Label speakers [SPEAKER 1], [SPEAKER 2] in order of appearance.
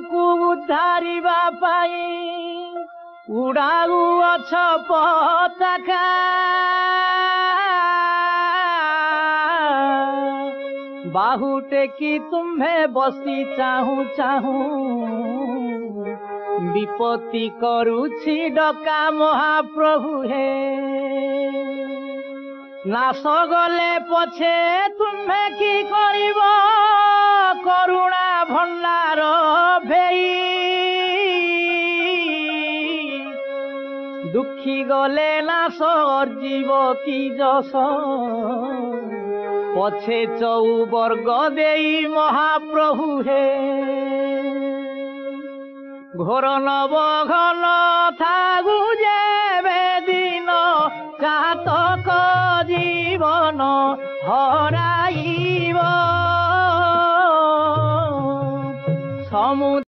[SPEAKER 1] को उद्धारिबा पाई उड़ाऊ अछ पताका बाहु टेकी तुम्हें बसी चाहू चाहू विपत्ति करुछि डका महाप्रभु हे नाश गले पछे तुम्हें की करिब करुणा भंडार भेई दुखी गले नाश अर्जीव की जस पछे चौवर्ग देई महाप्रभु हे घोर नव घन थागु जेबे दिन चातक जीवन हराइब।